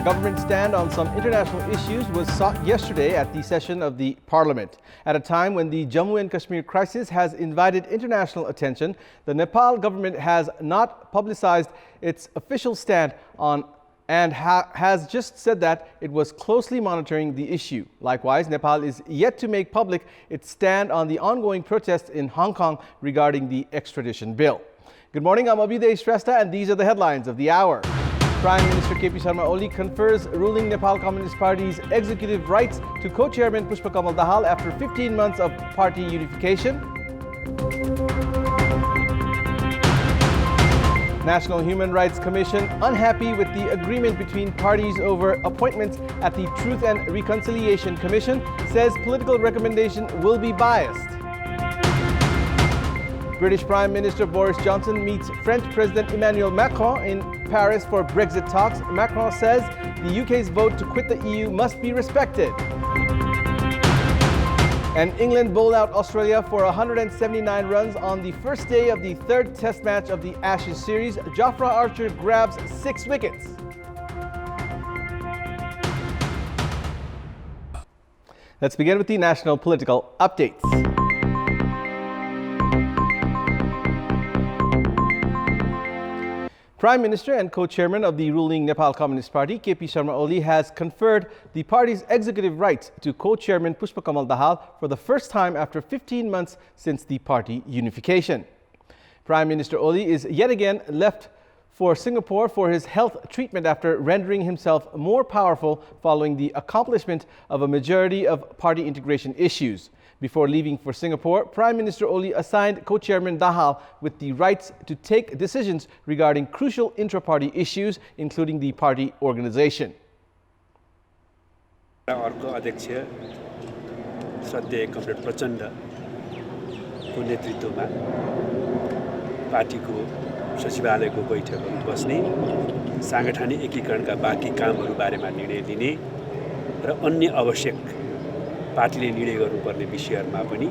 The government's stand on some international issues was sought yesterday at the session of the Parliament. At a time when the Jammu and Kashmir crisis has invited international attention, the Nepal government has not publicized its official stand on and has just said that it was closely monitoring the issue. Likewise, Nepal is yet to make public its stand on the ongoing protests in Hong Kong regarding the extradition bill. Good morning, I'm Abhiday Shrestha and these are the headlines of the hour. Prime Minister KP Sharma Oli confers ruling Nepal Communist Party's executive rights to co-chairman Pushpakamal Dahal after 15 months of party unification. National Human Rights Commission unhappy with the agreement between parties over appointments at the Truth and Reconciliation Commission, says political recommendation will be biased. British Prime Minister Boris Johnson meets French President Emmanuel Macron in Paris for Brexit talks. Macron says the UK's vote to quit the EU must be respected. And England bowled out Australia for 179 runs on the first day of the third Test match of the Ashes series. Jofra Archer grabs 6 wickets. Let's begin with the national political updates. Prime Minister and co-chairman of the ruling Nepal Communist Party, KP Sharma Oli, has conferred the party's executive rights to co-chairman Pushpakamal Dahal for the first time after 15 months since the party unification. Prime Minister Oli is yet again left for Singapore for his health treatment after rendering himself more powerful following the accomplishment of a majority of party integration issues. Before leaving for Singapore, Prime Minister Oli assigned co-chairman Dahal with the rights to take decisions regarding crucial intra-party issues, including the party organization. अर्को अध्यक्ष श्रद्धेय comrade प्रचण्डको नेतृत्वमा पार्टीको सचिवालयको बैठकहरू बस्ने, सांगठनिक एकीकरणका बाँकी कामहरू बारेमा निर्णय लिने र अन्य आवश्यक पार्टीले निर्णय गर्नुपर्ने विषयहरूमा पनि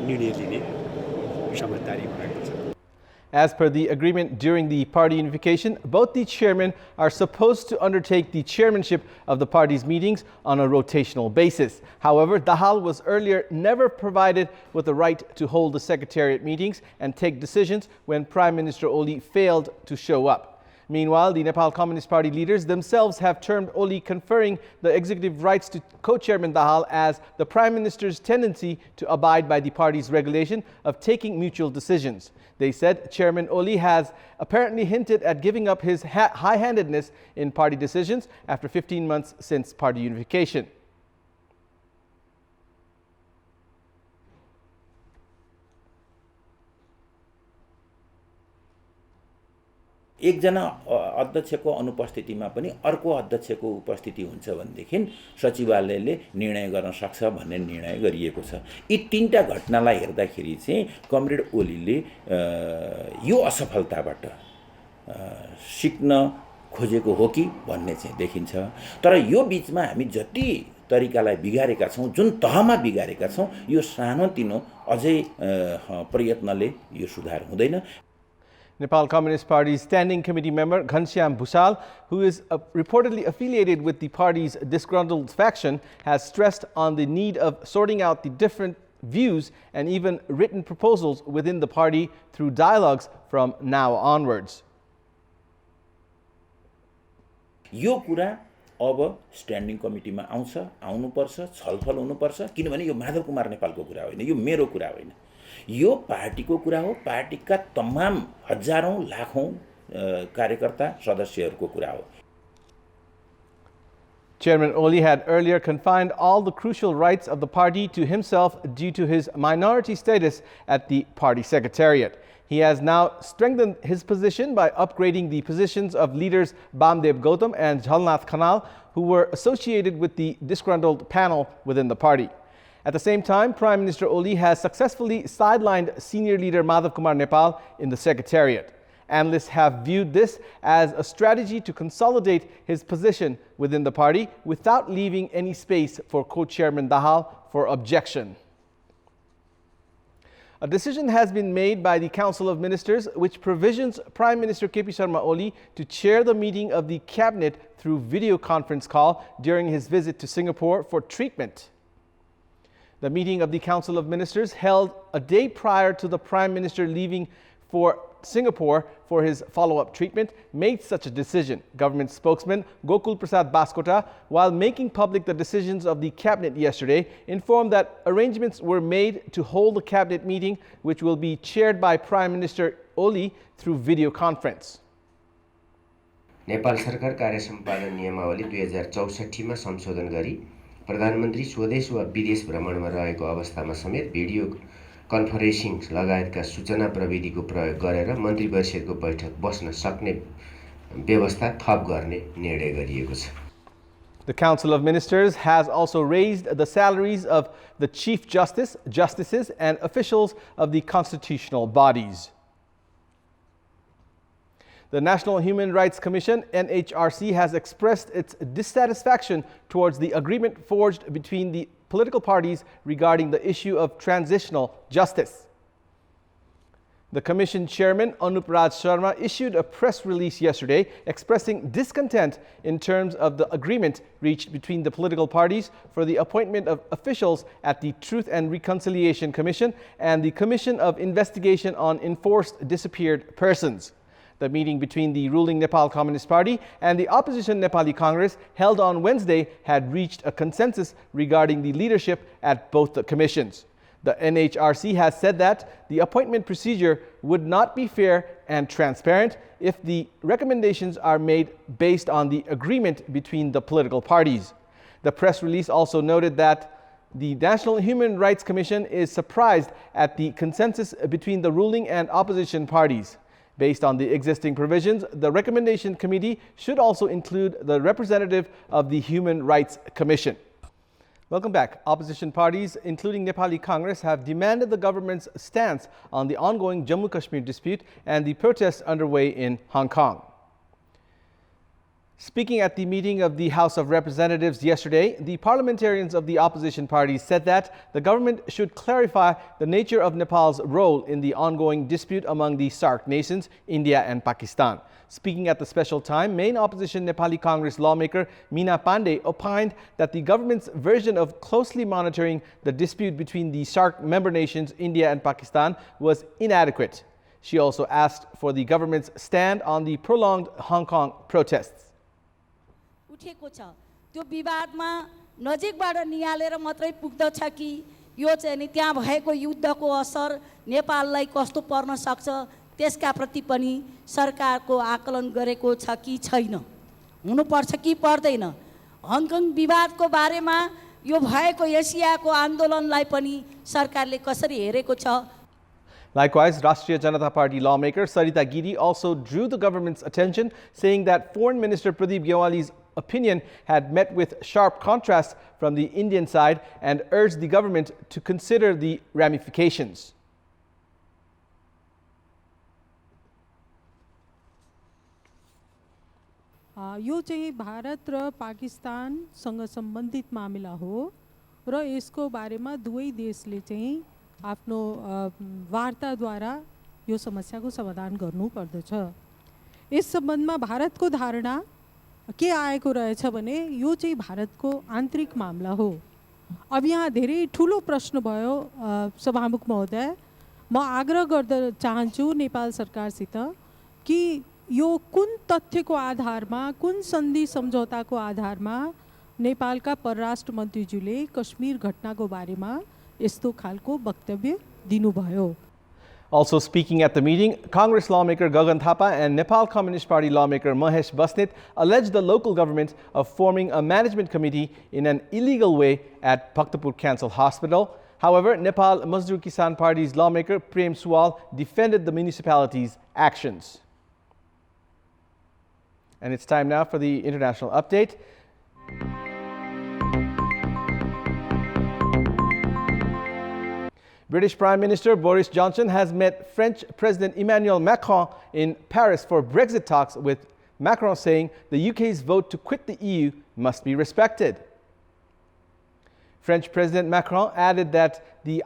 निर्णय लिने समझदारी भएको छ. As per the agreement during the party unification, both the chairmen are supposed to undertake the chairmanship of the party's meetings on a rotational basis. However, Dahal was earlier never provided with the right to hold the secretariat meetings and take decisions when Prime Minister Oli failed to show up. Meanwhile, the Nepal Communist Party leaders themselves have termed Oli conferring the executive rights to co-chairman Dahal as the Prime Minister's tendency to abide by the party's regulation of taking mutual decisions. They said Chairman Oli has apparently hinted at giving up his high-handedness in party decisions after 15 months since party unification. एकजना अध्यक्षको अनुपस्थितिमा पनि अर्को अध्यक्षको उपस्थिति हुन्छ भनेदेखि सचिवालयले निर्णय गर्न सक्छ भन्ने निर्णय गरिएको छ. यी तीनटा घटनालाई हेर्दाखेरि चाहिँ कमरेड ओलीले यो असफलताबाट सिक्न खोजेको हो कि भन्ने चाहिँ देखिन्छ. तर यो बीचमा हामी जति तरिकालाई बिगारेका छौं, जुन तहमा बिगारेका छौं, यो सानोतिनो अझै प्रयत्नले यो सुधार हुँदैन. Nepal Communist Party's Standing Committee member Ghanshyam Bhushal, who is reportedly affiliated with the party's disgruntled faction, has stressed on the need of sorting out the different views and even written proposals within the party through dialogues from now onwards. यो कुरा अब standing कमिटीमा आउँछ, आउनुपर्छ, छलफल हुनुपर्छ, किनभने यो माधव कुमार नेपालको कुरा होइन, यो मेरो कुरा होइन. यो पार्टीको कुरा हो, पार्टीका तमाम हजारौं लाखौं कार्यकर्ता सदस्यहरूको कुरा हो. Chairman Oli had earlier confined all the crucial rights of the party to himself due to his minority status at the party secretariat. He has now strengthened his position by upgrading the positions of leaders Bamdev Gautam and Jhalnath Khanal, who were associated with the disgruntled panel within the party. At the same time, Prime Minister Oli has successfully sidelined senior leader Madhav Kumar Nepal in the secretariat. Analysts have viewed this as a strategy to consolidate his position within the party without leaving any space for co-chairman Dahal for objection. A decision has been made by the Council of Ministers which provisions Prime Minister KP Sharma Oli to chair the meeting of the cabinet through video conference call during his visit to Singapore for treatment. The meeting of the Council of Ministers, held a day prior to the Prime Minister leaving for Singapore for his follow-up treatment, made such a decision. Government spokesman Gokul Prasad Baskota, while making public the decisions of the cabinet yesterday, informed that arrangements were made to hold the cabinet meeting, which will be chaired by Prime Minister Oli through video conference. Nepal सरकार कार्य सम्पादन नियमावली 2064 मा संशोधन गरी प्रधानमन्त्री स्वदेश वा विदेश भ्रमणमा रहेको अवस्थामा समेत भिडियो कन्फरेन्सिङ लगायतका सूचना प्रविधिको प्रयोग गरेर मन्त्री परिषदको बैठक बस्न सक्ने व्यवस्था थप गर्ने निर्णय गरिएको छ. The Council of Ministers has also raised the salaries of the Chief Justice, justices and officials of the constitutional bodies. The National Human Rights Commission, NHRC, has expressed its dissatisfaction towards the agreement forged between the political parties regarding the issue of transitional justice. The Commission Chairman, Anup Raj Sharma, issued a press release yesterday expressing discontent in terms of the agreement reached between the political parties for the appointment of officials at the Truth and Reconciliation Commission and the Commission of Investigation on Enforced Disappeared Persons. The meeting between the ruling Nepal Communist Party and the opposition Nepali Congress, held on Wednesday, had reached a consensus regarding the leadership at both the commissions. The NHRC has said that the appointment procedure would not be fair and transparent if the recommendations are made based on the agreement between the political parties. The press release also noted that the National Human Rights Commission is surprised at the consensus between the ruling and opposition parties. Based on the existing provisions, the recommendation committee should also include the representative of the Human Rights Commission. Welcome back. Opposition parties, including Nepali Congress, have demanded the government's stance on the ongoing Jammu Kashmir dispute and the protests underway in Hong Kong. Speaking at the meeting of the House of Representatives yesterday, the parliamentarians of the opposition parties said that the government should clarify the nature of Nepal's role in the ongoing dispute among the SAARC nations, India and Pakistan. Speaking at the special time, main opposition Nepali Congress lawmaker Meena Pandey opined that the government's version of closely monitoring the dispute between the SAARC member nations, India and Pakistan, was inadequate. She also asked for the government's stand on the prolonged Hong Kong protests. उठेको छ त्यो विवादमा नजिकबाट निहालेर मात्रै पुग्दछ कि यो चाहिँ नि त्यहाँ भएको युद्धको असर नेपाललाई कस्तो पर्न सक्छ त्यसका प्रति पनि सरकारको आकलन गरेको छ कि छैन हुनुपर्छ कि पर्दैन हङकङ विवादको बारेमा यो भएको एसियाको आन्दोलनलाई पनि सरकारले कसरी हेरेको छ. Likewise, Rashtriya Janata Party lawmaker Sarita Giri also drew the government's attention, saying that Foreign Minister Pradeep Gyawali's opinion had met with sharp contrast from the Indian side and urged the government to consider the ramifications. यो चाहिँ भारत र पाकिस्तानसँग सम्बन्धित मामला हो र यसको बारेमा दुवै देशले चाहिँ आफ्नो वार्ताद्वारा यो समस्याको समाधान गर्नुपर्दछ. यस सम्बन्धमा भारतको धारणा के आएको रहेछ भने यो चाहिँ भारतको आन्तरिक मामला हो. अब यहाँ धेरै ठुलो प्रश्न भयो सभामुख महोदय, म आग्रह गर्न चाहन्छु नेपाल सरकारसित कि यो कुन तथ्यको आधारमा कुन सन्धि सम्झौताको आधारमा नेपालका परराष्ट्र मन्त्रीज्यूले कश्मीर घटनाको बारेमा यस्तो खालको वक्तव्य दिनुभयो. Also speaking at the meeting, Congress lawmaker Gagan Thapa and Nepal Communist Party lawmaker Mahesh Basnet alleged the local government of forming a management committee in an illegal way at Kantipur Cancer Hospital. However, Nepal Mazdoor Kisan Party's lawmaker Prem Suwal defended the municipality's actions. And it's time now for the international update. British Prime Minister Boris Johnson has met French President Emmanuel Macron in Paris for Brexit talks, with Macron saying the UK's vote to quit the EU must be respected. French President Macron added that the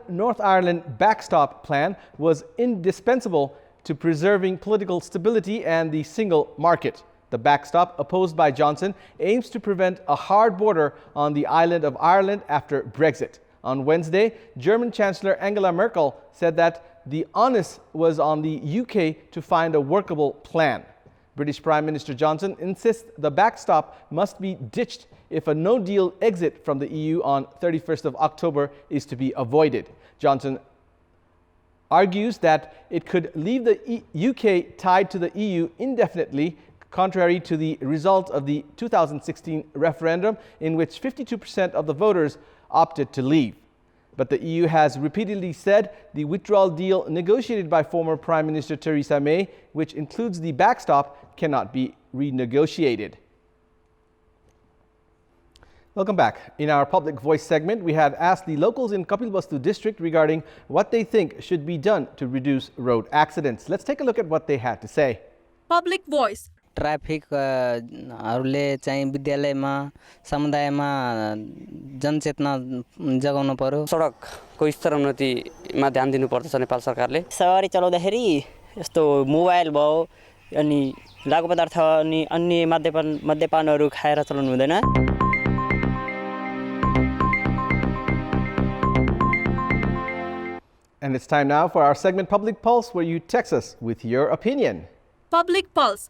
North Ireland backstop plan was indispensable to preserving political stability and the single market. The backstop, opposed by Johnson, aims to prevent a hard border on the island of Ireland after Brexit. On Wednesday, German Chancellor Angela Merkel said that the onus was on the UK to find a workable plan. British Prime Minister Johnson insists the backstop must be ditched if a no-deal exit from the EU on 31st of October is to be avoided. Johnson argues that it could leave the UK tied to the EU indefinitely, contrary to the result of the 2016 referendum in which 52% of the voters opted to leave. But the EU has repeatedly said the withdrawal deal negotiated by former Prime Minister Theresa May, which includes the backstop, cannot be renegotiated. Welcome back. In our Public Voice segment, we have asked the locals in Kapilvastu district regarding what they think should be done to reduce road accidents. Let's take a look at what they had to say. Public Voice. Traffic हरूले चाहिँ विद्यालयमा समुदायमा जनचेतना जगाउनु पर्यो सडकको स्तर उन्नतिमा ध्यान दिनुपर्छ नेपाल सरकारले सवारी चलाउँदाखेरि यस्तो मोबाइल भयो अनि लागु पदार्थ अनि अन्य मद्यपानहरू खाएर चलाउनु हुँदैन And it's time now for our segment Public Pulse, where you text us with your opinion. Public Pulse.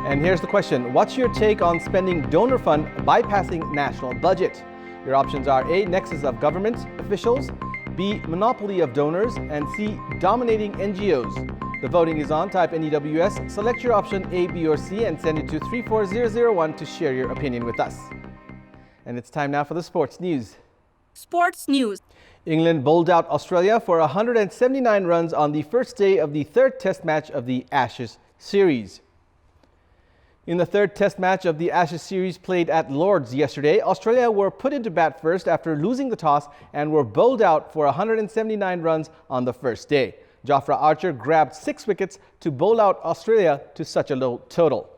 And here's the question. What's your take on spending donor fund bypassing national budget? Your options are A, nexus of government officials, B, monopoly of donors, and C, dominating NGOs. The voting is on. Type NEWS, select your option A, B, or C, and send it to 34001 to share your opinion with us. And it's time now for the sports news. Sports news. England bowled out Australia for 179 runs on the first day of the third test match of the Ashes series. In the third test match of the Ashes series played at Lord's yesterday, Australia were put into bat first after losing the toss and were bowled out for 179 runs on the first day. Jofra Archer grabbed 6 wickets to bowl out Australia to such a low total.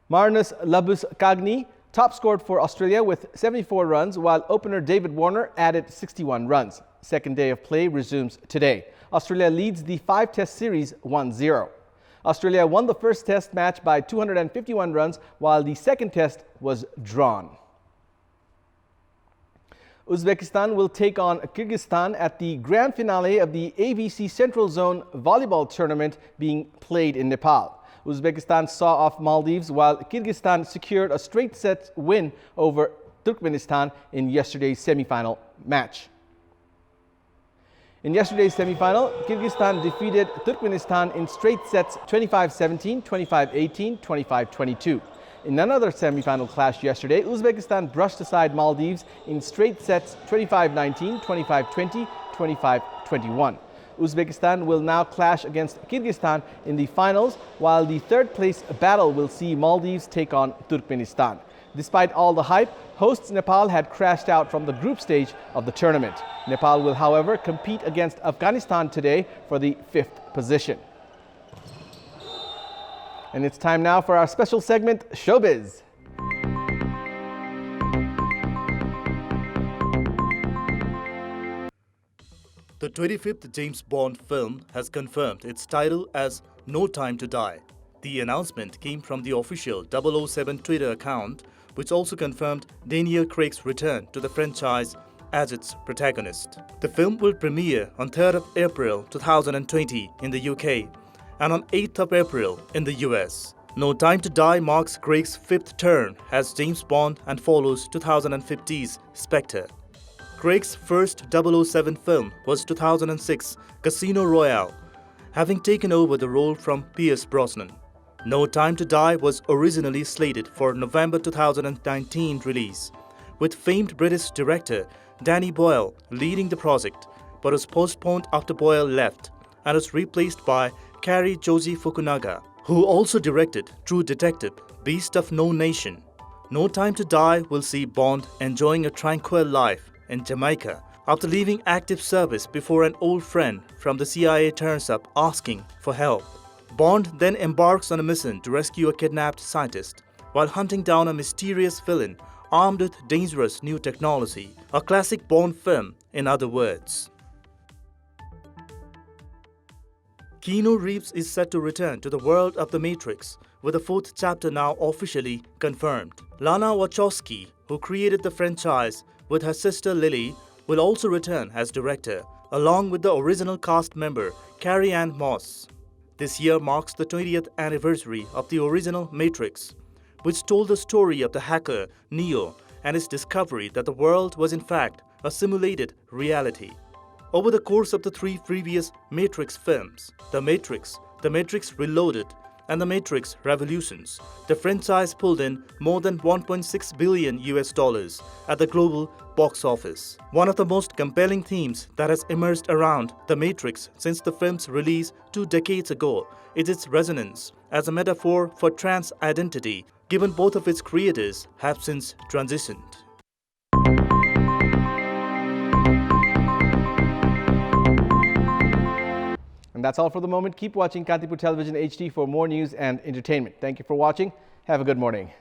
Marnus Labuschagne top scored for Australia with 74 runs, while opener David Warner added 61 runs. Second day of play resumes today. Australia leads the 5-test series 1-0. Australia won the first test match by 251 runs, while the second test was drawn. Uzbekistan will take on Kyrgyzstan at the grand finale of the AVC Central Zone volleyball tournament being played in Nepal. Uzbekistan saw off Maldives, while Kyrgyzstan secured a straight set win over Turkmenistan in yesterday's semifinal match. In yesterday's semifinal, Kyrgyzstan defeated Turkmenistan in straight sets 25-17, 25-18, 25-22. In another semifinal clash yesterday, Uzbekistan brushed aside Maldives in straight sets 25-19, 25-20, 25-21. Uzbekistan will now clash against Kyrgyzstan in the finals, while the third place battle will see Maldives take on Turkmenistan. Despite all the hype, hosts Nepal had crashed out from the group stage of the tournament. Nepal will, however, compete against Afghanistan today for the 5th position. And it's time now for our special segment, Showbiz. The 25th James Bond film has confirmed its title as No Time to Die. The announcement came from the official 007 Twitter account, which also confirmed Daniel Craig's return to the franchise as its protagonist. The film will premiere on 3rd of April 2020 in the UK and on 8th of April in the US. No Time to Die marks Craig's 5th turn as James Bond and follows 2015's Spectre. Craig's first 007 film was 2006 Casino Royale, having taken over the role from Pierce Brosnan. No Time to Die was originally slated for November 2019 release, with famed British director Danny Boyle leading the project, but was postponed after Boyle left and was replaced by Kari Joji Fukunaga, who also directed True Detective, Beast of No Nation. No Time to Die will see Bond enjoying a tranquil life in Jamaica after leaving active service before an old friend from the CIA turns up asking for help. Bond then embarks on a mission to rescue a kidnapped scientist while hunting down a mysterious villain armed with dangerous new technology. A classic Bond film in other words. Keanu Reeves is set to return to the world of The Matrix, with the 4th chapter now officially confirmed. Lana Wachowski, who created the franchise with her sister Lily, will also return as director, along with the original cast member Carrie-Anne Moss. This year marks the 20th anniversary of the original Matrix, which told the story of the hacker Neo and his discovery that the world was in fact a simulated reality. Over the course of the 3 previous Matrix films, The Matrix Reloaded, and The Matrix Revolutions, the franchise pulled in more than $1.6 billion at the global box office. One of the most compelling themes that has emerged around The Matrix since the film's release 2 decades ago is its resonance as a metaphor for trans identity, given both of its creators have since transitioned. And that's all for the moment. Keep watching Kantipur Television HD for more news and entertainment. Thank you for watching. Have a good morning.